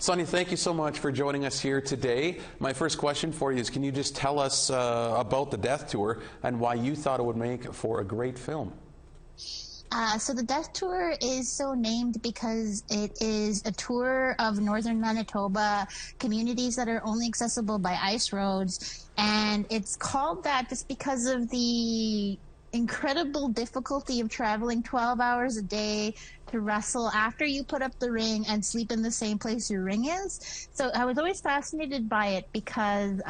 Sonya, thank you so much for joining us here today. My first question for you is, can you just tell us about the Death Tour and why you thought it would make for a great film? So the Death Tour is so named because it is a tour of northern Manitoba, communities that are only accessible by ice roads. And it's called that just because of the incredible difficulty of traveling 12 hours a day to wrestle after you put up the ring and sleep in the same place your ring is. So I was always fascinated by it because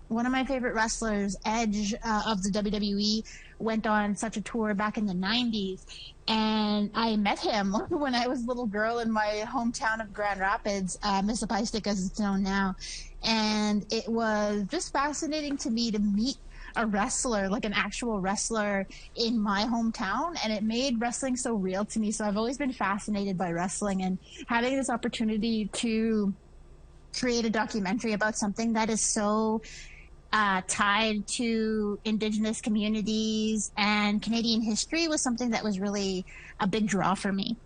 one of my favorite wrestlers, Edge of the WWE, went on such a tour back in the 90s. And I met him when I was a little girl in my hometown of Grand Rapids, Mississippi as it's known now. And it was just fascinating to me to meet a wrestler, like an actual wrestler in my hometown, and it made wrestling so real to me. So I've always been fascinated by wrestling, and having this opportunity to create a documentary about something that is so tied to Indigenous communities and Canadian history was something that was really a big draw for me.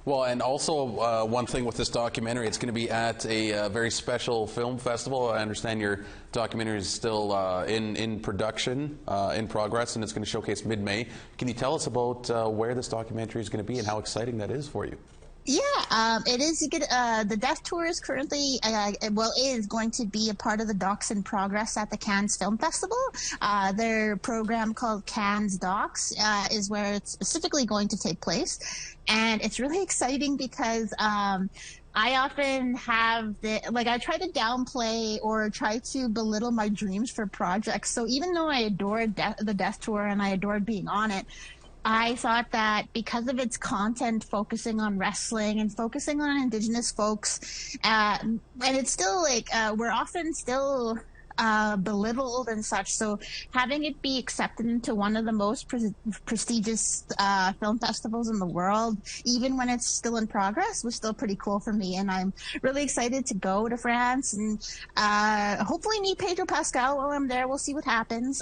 Well, and also one thing with this documentary, it's going to be at a very special film festival. I understand your documentary is still in production, in progress, and it's going to showcase mid-May. Can you tell us about where this documentary is going to be and how exciting that is for you? Yeah, it is. The Death Tour is currently, is going to be a part of the Docs in Progress at the Cannes Film Festival. Their program called Cannes Docs is where it's specifically going to take place. And it's really exciting because I often have I try to downplay or try to belittle my dreams for projects. So even though I adored the Death Tour and I adored being on it, I thought that because of its content focusing on wrestling and focusing on Indigenous folks, and it's still we're often still belittled and such. So having it be accepted into one of the most prestigious film festivals in the world, even when it's still in progress, was still pretty cool for me. And I'm really excited to go to France and hopefully meet Pedro Pascal while I'm there. We'll see what happens.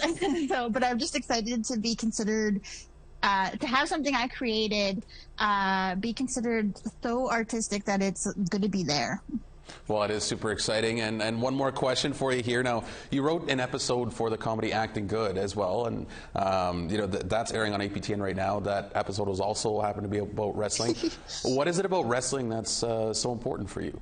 But I'm just excited to be considered to have something I created be considered so artistic that it's going to be there. Well, it is super exciting. And one more question for you here. Now, you wrote an episode for the comedy Acting Good as well, and that's airing on APTN right now. That episode was also happened to be about wrestling. What is it about wrestling that's so important for you?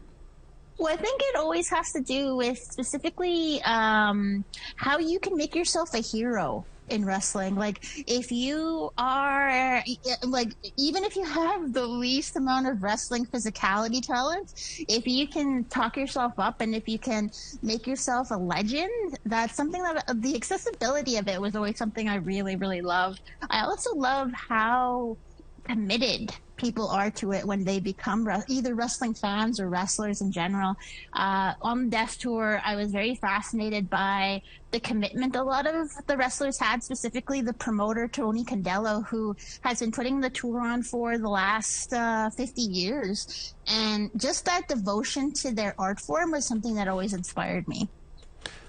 Well, I think it always has to do with specifically how you can make yourself a hero in wrestling. Like, if you are, even if you have the least amount of wrestling physicality talent, if you can talk yourself up and if you can make yourself a legend, that's something that the accessibility of it was always something I really, really loved. I also love how committed people are to it when they become either wrestling fans or wrestlers in general. On the Death Tour, I was very fascinated by the commitment a lot of the wrestlers had, specifically the promoter, Tony Condello, who has been putting the tour on for the last 50 years. And just that devotion to their art form was something that always inspired me.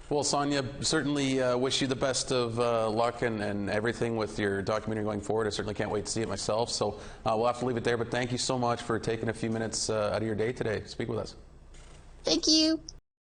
Well, Sonya, certainly wish you the best of luck and everything with your documentary going forward. I certainly can't wait to see it myself. So we'll have to leave it there. But thank you so much for taking a few minutes out of your day today to speak with us. Thank you.